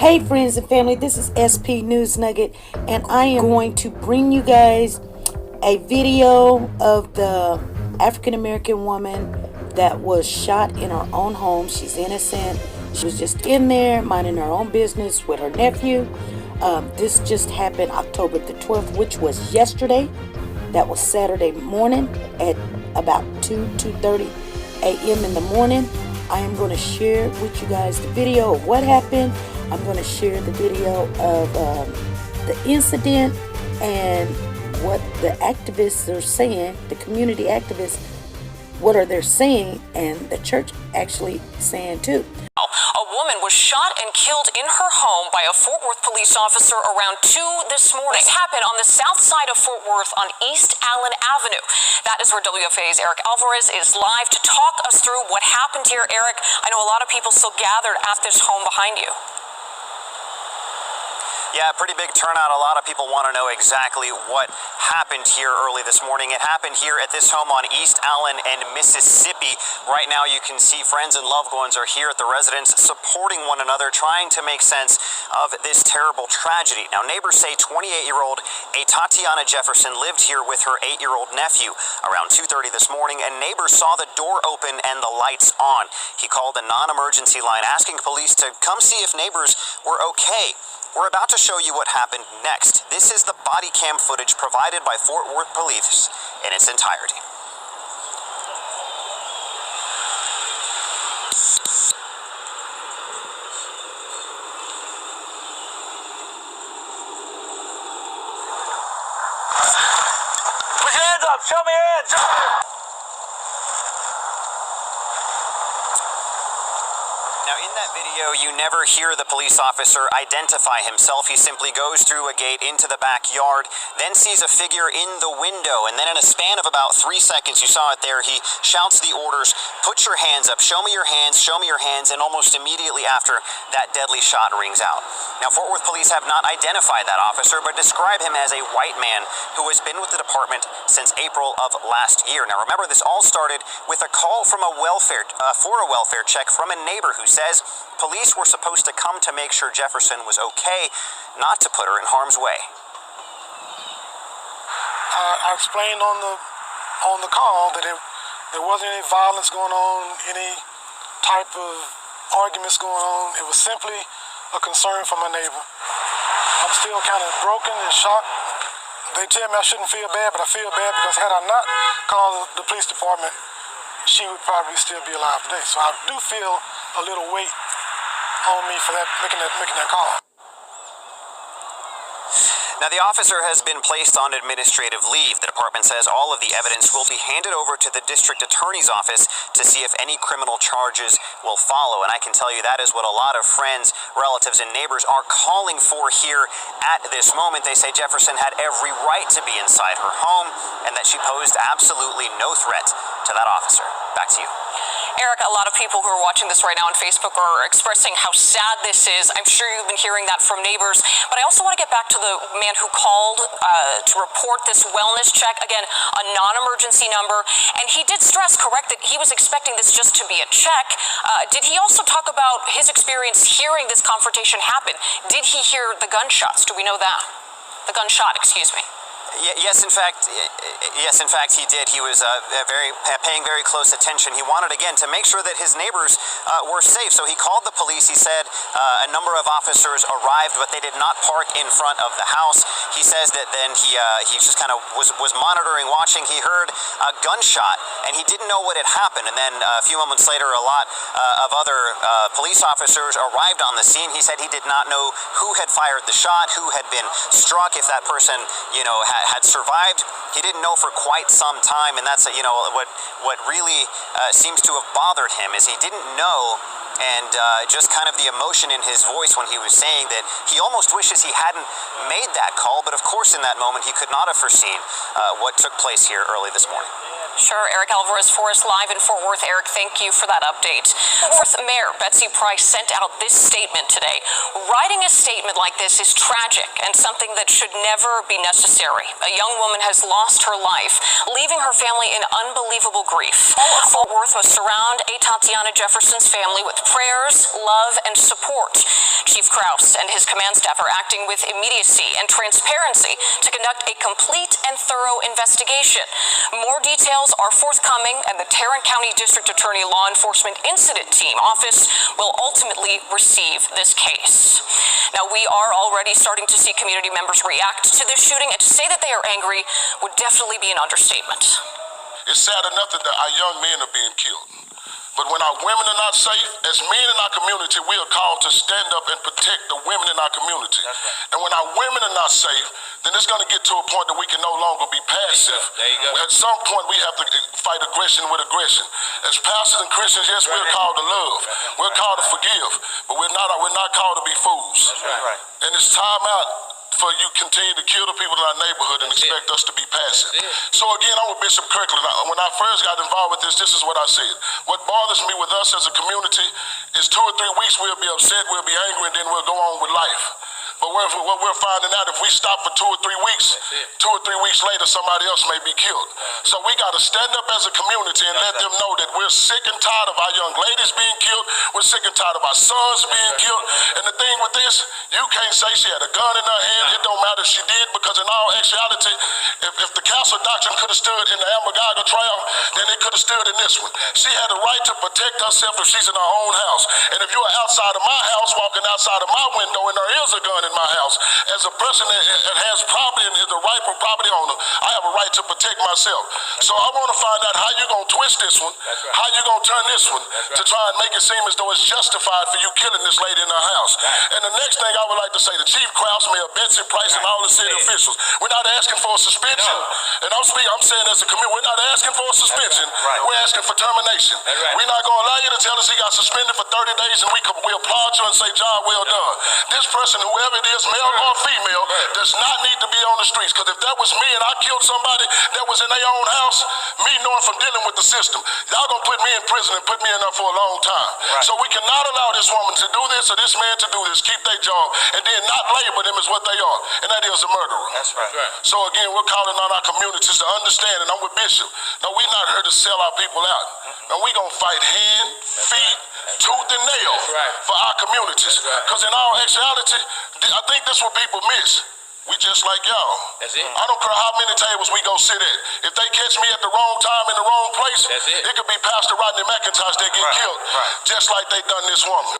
Hey friends and family, this is SP News Nugget, and I am going to bring you guys a video of the African American woman that was shot in her own home. She's innocent. She was just in there minding her own business with her nephew. This just happened October the 12th, which was yesterday. That was Saturday morning at about 2:30 a.m. in the morning. I am going to share with you guys the video of what happened. I'm going to share the video of the incident and what the activists are saying, the community activists, what are they saying, and the church actually saying too. A woman was shot and killed in her home by a Fort Worth police officer around 2 this morning. This happened on the south side of Fort Worth on East Allen Avenue. That is where WFA's Eric Alvarez is live to talk us through what happened here. Eric, I know a lot of people still gathered at this home behind you. Yeah, pretty big turnout. A lot of people want to know exactly what happened here early this morning. It happened here at this home on East Allen and Mississippi. Right now you can see friends and loved ones are here at the residence supporting one another, trying to make sense of this terrible tragedy. Now, neighbors say 28-year-old Tatiana Jefferson lived here with her 8-year-old nephew around 2:30 this morning, and neighbors saw the door open and the lights on. He called a non-emergency line asking police to come see if neighbors were okay. We're about to show you what happened next. This is the body cam footage provided by Fort Worth Police in its entirety. Put your hands up. Show me your hands. Now, in that video, you never hear the police officer identify himself. He simply goes through a gate into the backyard, then sees a figure in the window, and then in a span of about 3 seconds, you saw it there, he shouts the orders, "Put your hands up, show me your hands, show me your hands," and almost immediately after, that deadly shot rings out. Now, Fort Worth police have not identified that officer, but describe him as a white man who has been with the department since April of last year. Now, remember, this all started with a call from a welfare check from a neighbor who says police were supposed to come to make sure Jefferson was okay, not to put her in harm's way. I explained on the call that there wasn't any violence going on, any type of arguments going on. It was simply a concern from a neighbor. I'm still kind of broken and shocked. They tell me I shouldn't feel bad, but I feel bad because had I not called the police department, she would probably still be alive today. So I do feel a little weight on me for that, making that call. Now, the officer has been placed on administrative leave. The department says all of the evidence will be handed over to the district attorney's office to see if any criminal charges will follow. And I can tell you that is what a lot of friends, relatives, and neighbors are calling for here at this moment. They say Jefferson had every right to be inside her home and that she posed absolutely no threat to that officer. Back to you. Eric, a lot of people who are watching this right now on Facebook are expressing how sad this is. I'm sure you've been hearing that from neighbors. But I also want to get back to the man who called to report this wellness check. Again, a non-emergency number. And he did stress, correct, that he was expecting this just to be a check. Did he also talk about his experience hearing this confrontation happen? Did he hear the gunshots? Do we know that? The gunshot, excuse me. Yes, in fact, he did. He was paying very close attention. He wanted, again, to make sure that his neighbors were safe. So he called the police. He said a number of officers arrived, but they did not park in front of the house. He says that then he just kind of was monitoring, watching. He heard a gunshot, and he didn't know what had happened. And then a few moments later, a lot of other police officers arrived on the scene. He said he did not know who had fired the shot, who had been struck, if that person, had survived. He didn't know for quite some time, and that's what really seems to have bothered him is he didn't know, and just kind of the emotion in his voice when he was saying that he almost wishes he hadn't made that call, but of course in that moment he could not have foreseen what took place here early this morning. Sure. Eric Alvarez for us live in Fort Worth. Eric, thank you for that update. Fourth Mayor Betsy Price sent out this statement today. Writing a statement like this is tragic and something that should never be necessary. A young woman has lost her life, leaving her family in unbelievable grief. Fort Worth must surround a Tatiana Jefferson's family with prayers, love, and support. Chief Krause and his command staff are acting with immediacy and transparency to conduct a complete and thorough investigation. More details are forthcoming, and the Tarrant County District Attorney Law Enforcement Incident Team Office will ultimately receive this case. Now, we are already starting to see community members react to this shooting, and to say that they are angry would definitely be an understatement. It's sad enough that our young men are being killed. But when our women are not safe, as men in our community, we are called to stand up and protect the women in our community. Right. And when our women are not safe, then it's going to get to a point that we can no longer be passive. There you go. At some point, we have to fight aggression with aggression. As pastors and Christians, yes, we're called to love. We're called to forgive. But we're not called to be fools. Right. And it's time out for you continue to kill the people in our neighborhood and expect us to be passive. So again, I'm with Bishop Kirkland. When I first got involved with this is what I said. What bothers me with us as a community is 2 or 3 weeks we'll be upset, we'll be angry, and then we'll go on with life. But what we're finding out, if we stop for 2 or 3 weeks, 2 or 3 weeks later, somebody else may be killed. So we got to stand up as a community and let them know that we're sick and tired of our young ladies being killed. We're sick and tired of our sons being killed. And the thing with this, you can't say she had a gun in her hand. It don't matter if she did, because in all actuality, if the council doctrine could have stood in the Amagaga trial, then it could have stood in this one. She had a right to protect herself if she's in her own house. And if you're outside of my house, walking outside of my window, and there is a gun in my house, as a person that has property and is a rightful property owner, I have a right to protect myself. So I want to find out how you're going to twist this one, how you're going to turn this one to try and make it seem as though it's justified for you killing this lady in her house. And the next thing I would like to say to Chief Krause, Mayor Betsy Price, and all the city officials, we're not asking for a suspension. And I'm saying as a community, we're not asking for a suspension. We're asking for termination. We're not going to allow you to tell us he got suspended for 30 days and we applaud you and say, job well done. This person, whoever it is, male or female, does not need to be on the streets. Because if that was me and I killed somebody that was in their own house, me knowing from dealing with the system, y'all gonna put me in prison and put me in there for a long time. So we cannot allow this woman to do this or this man to do this, keep their job, and then not label them as what they are, and that is a murderer. That's right. So again, we're calling on our communities to understand, and I'm with Bishop. No, we're not here to sell our people out. No, we're gonna fight hand, feet, tooth and nail for our communities. Because in all actuality, I think that's what people miss. We just like y'all. That's it. I don't care how many tables we go sit at. If they catch me at the wrong time in the wrong place, it could be Pastor Rodney McIntosh that get killed, just like they done this woman.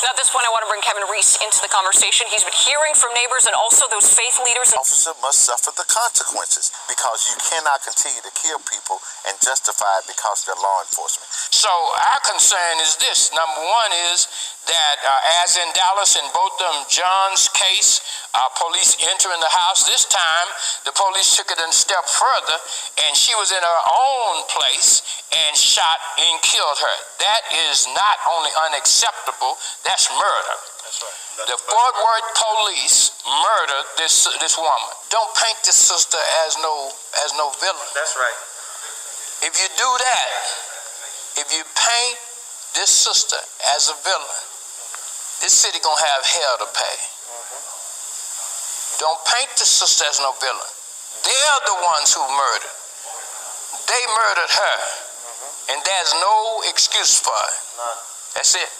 Now, at this point, I want to bring Kevin Reese into the conversation. He's been hearing from neighbors and also those faith leaders. The officer must suffer the consequences, because you cannot continue to kill people and justify it because they're law enforcement. So our concern is this. Number one is that as in Dallas, in both John's case, police entering the house. This time, the police took it a step further, and she was in her own place and shot and killed her. That is not only unacceptable, that's murder. That's right. The Fort Worth police murdered this woman. Don't paint this sister as no villain. That's right. If you do that, if you paint this sister as a villain, this city gonna have hell to pay. Don't paint the sister as no villain. They're the ones who murdered. They murdered her, and there's no excuse for it. That's it.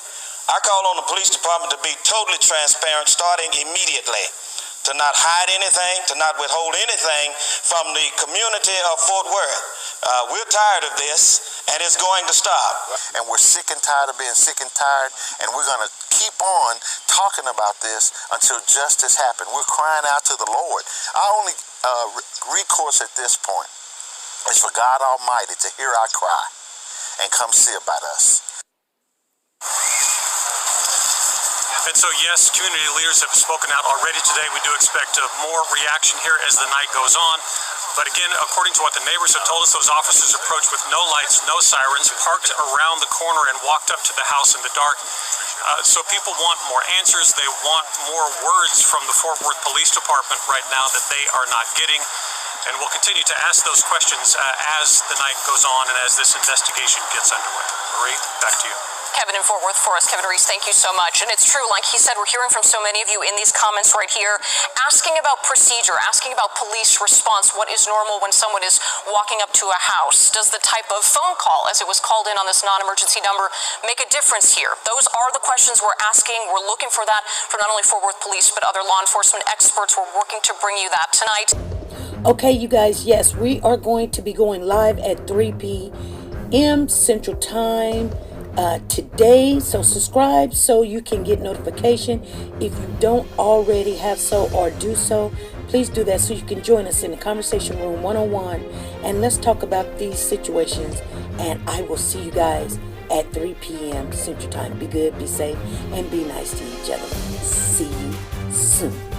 I call on the police department to be totally transparent, starting immediately, to not hide anything, to not withhold anything from the community of Fort Worth. We're tired of this, and it's going to stop. And we're sick and tired of being sick and tired, and we're going to keep on talking about this until justice happens. We're crying out to the Lord. Our only recourse at this point is for God Almighty to hear our cry and come see about us. And so, yes, community leaders have spoken out already today. We do expect more reaction here as the night goes on. But again, according to what the neighbors have told us, those officers approached with no lights, no sirens, parked around the corner and walked up to the house in the dark. So people want more answers. They want more words from the Fort Worth Police Department right now that they are not getting. And we'll continue to ask those questions as the night goes on and as this investigation gets underway. Marie, back to you. Kevin in Fort Worth for us. Kevin Reese, thank you so much. And it's true, like he said, we're hearing from so many of you in these comments right here, asking about procedure, asking about police response. What is normal when someone is walking up to a house? Does the type of phone call, as it was called in on this non-emergency number, make a difference here? Those are the questions we're asking. We're looking for that from not only Fort Worth Police, but other law enforcement experts. We're working to bring you that tonight. Okay, you guys, yes, we are going to be going live at 3 p.m. Central Time today. So subscribe so you can get notification. If you don't already have so or do so, please do that so you can join us in the conversation room 101 and let's talk about these situations. And I will see you guys at 3 p.m. Central Time. Be good, be safe, and be nice to each other. See you soon.